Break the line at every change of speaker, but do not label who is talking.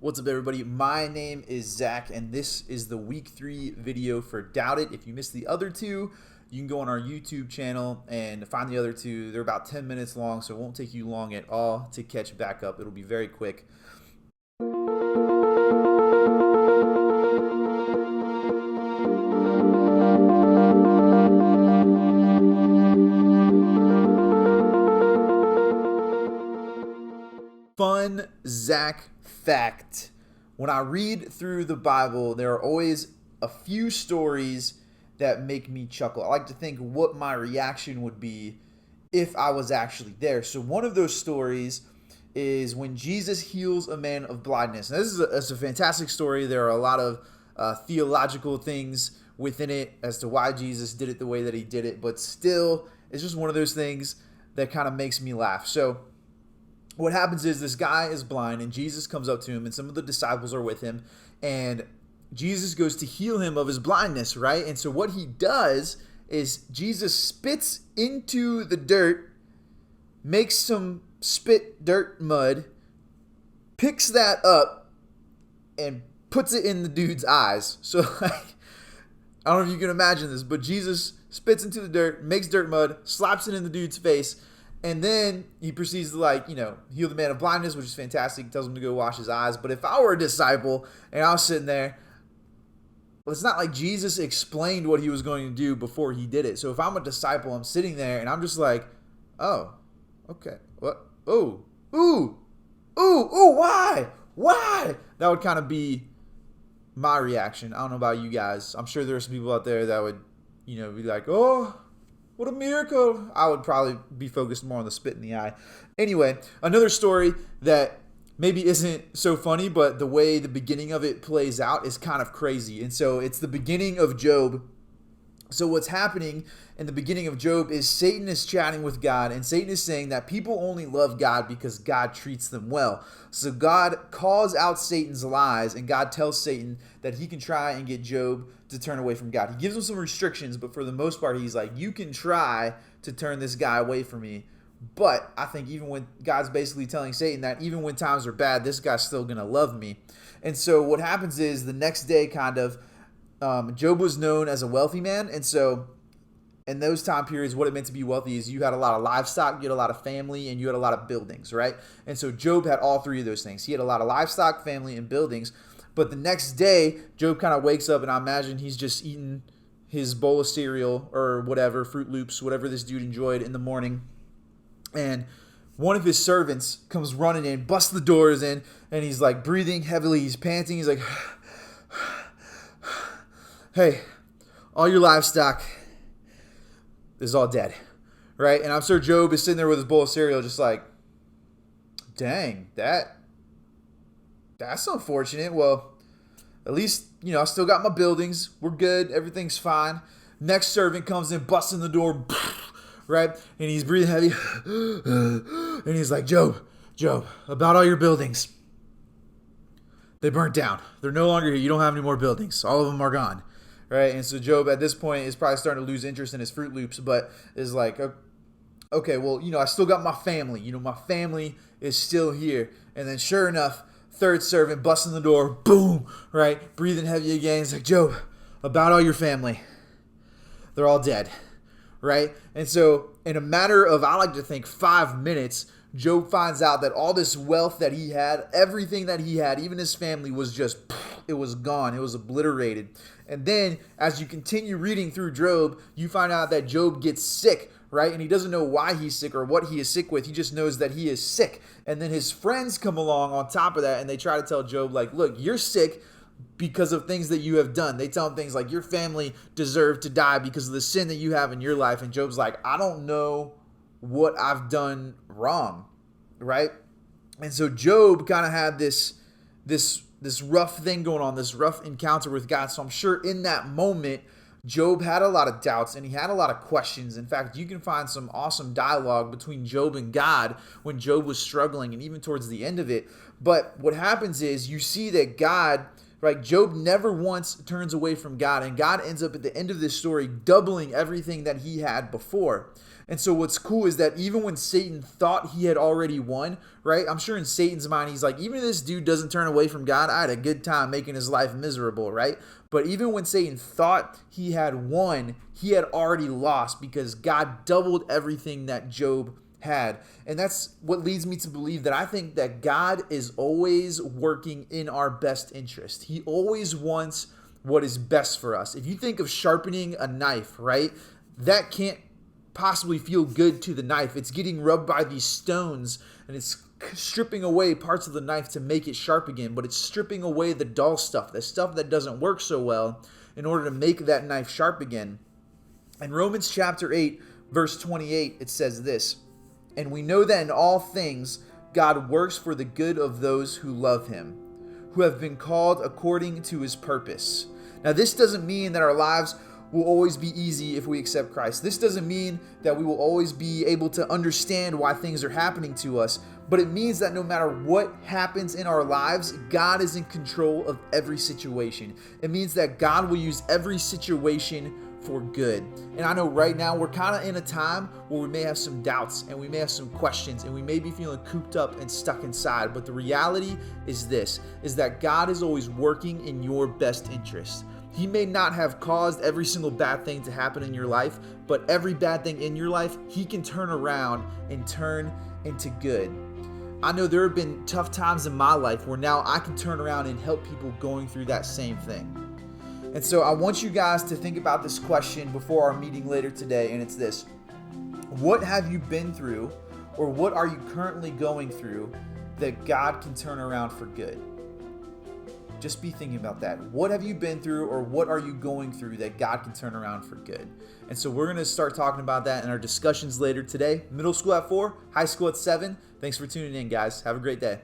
What's up, everybody? My name is Zach, and this is the week 3 video for Doubt It. If you missed the other two, you can go on our YouTube channel and find the other two. They're about 10 minutes long, so it won't take you long at all to catch back up. It'll be very quick. Fun Zach fact. When I read through the Bible, there are always a few stories that make me chuckle. I like to think what my reaction would be if I was actually there. So one of those stories is when Jesus heals a man of blindness. Now, this is a fantastic story. There are a lot of theological things within it as to why Jesus did it the way that he did it, but still, it's just one of those things that kind of makes me laugh. So what happens is this guy is blind, and Jesus comes up to him, and some of the disciples are with him, and Jesus goes to heal him of his blindness, right? And so what he does is Jesus spits into the dirt, makes some spit dirt mud, picks that up, and puts it in the dude's eyes. So like, I don't know if you can imagine this, but Jesus spits into the dirt, makes dirt mud, slaps it in the dude's face, and then he proceeds to heal the man of blindness, which is fantastic. He tells him to go wash his eyes. But if I were a disciple and I was sitting there, well, it's not like Jesus explained what he was going to do before he did it. So if I'm a disciple, I'm sitting there and I'm just like, oh, okay, what? Oh, why? That would kind of be my reaction. I don't know about you guys. I'm sure there are some people out there that would, be like, oh, what a miracle. I would probably be focused more on the spit in the eye. Anyway, another story that maybe isn't so funny, but the way the beginning of it plays out is kind of crazy. And so it's the beginning of Job. So what's happening in the beginning of Job is Satan is chatting with God, and Satan is saying that people only love God because God treats them well. So God calls out Satan's lies, and God tells Satan that he can try and get Job to turn away from God. He gives him some restrictions, but for the most part, he's like, you can try to turn this guy away from me. But I think even when God's basically telling Satan that even when times are bad, this guy's still going to love me. And so what happens is the next day Job was known as a wealthy man. And so in those time periods, what it meant to be wealthy is you had a lot of livestock, you had a lot of family, and you had a lot of buildings, right? And so Job had all three of those things. He had a lot of livestock, family, and buildings. But the next day, Job kind of wakes up, and I imagine he's just eating his bowl of cereal or whatever, Fruit Loops, whatever this dude enjoyed in the morning. And one of his servants comes running in, busts the doors in, and he's like breathing heavily. He's panting. He's like, hey, all your livestock is all dead, right? And I'm sure Job is sitting there with his bowl of cereal just like, dang, that's unfortunate. Well, at least, I still got my buildings. We're good. Everything's fine. Next servant comes in, busts in the door, right? And he's breathing heavy. And he's like, Job, about all your buildings. They burnt down. They're no longer here. You don't have any more buildings. All of them are gone, right? And so Job at this point is probably starting to lose interest in his Fruit Loops, but is like, okay, well, I still got my family. My family is still here. And then sure enough, third servant busts in the door, boom, right? Breathing heavy again. He's like, Job, about all your family. They're all dead, right? And so in a matter of, I like to think, 5 minutes, Job finds out that all this wealth that he had, everything that he had, even his family, was just, it was gone. It was obliterated. And then as you continue reading through Job, you find out that Job gets sick, right? And he doesn't know why he's sick or what he is sick with. He just knows that he is sick. And then his friends come along on top of that, and they try to tell Job, like, look, you're sick because of things that you have done. They tell him things like your family deserved to die because of the sin that you have in your life. And Job's like, I don't know what I've done wrong, right? And so Job kind of had this rough thing going on, this rough encounter with God. So I'm sure in that moment, Job had a lot of doubts and he had a lot of questions. In fact, you can find some awesome dialogue between Job and God when Job was struggling and even towards the end of it. But what happens is you see that God, right, Job never once turns away from God, and God ends up at the end of this story doubling everything that he had before. And so what's cool is that even when Satan thought he had already won, right? I'm sure in Satan's mind, he's like, even if this dude doesn't turn away from God, I had a good time making his life miserable, right? But even when Satan thought he had won, he had already lost because God doubled everything that Job had. And that's what leads me to believe that I think that God is always working in our best interest. He always wants what is best for us. If you think of sharpening a knife, right? That can't possibly feel good to the knife. It's getting rubbed by these stones and it's stripping away parts of the knife to make it sharp again, but it's stripping away the dull stuff, the stuff that doesn't work so well in order to make that knife sharp again. In Romans chapter 8, verse 28, it says this, "And we know that in all things God works for the good of those who love him, who have been called according to his purpose." Now, this doesn't mean that our lives will always be easy if we accept Christ. This doesn't mean that we will always be able to understand why things are happening to us, but it means that no matter what happens in our lives, God is in control of every situation. It means that God will use every situation for good. And I know right now we're kind of in a time where we may have some doubts and we may have some questions and we may be feeling cooped up and stuck inside, but the reality is this, is that God is always working in your best interest. He may not have caused every single bad thing to happen in your life, but every bad thing in your life, he can turn around and turn into good. I know there have been tough times in my life where now I can turn around and help people going through that same thing. And so I want you guys to think about this question before our meeting later today, and it's this. What have you been through, or what are you currently going through that God can turn around for good? Just be thinking about that. What have you been through, or what are you going through that God can turn around for good? And so we're going to start talking about that in our discussions later today. Middle school at 4, high school at 7. Thanks for tuning in, guys. Have a great day.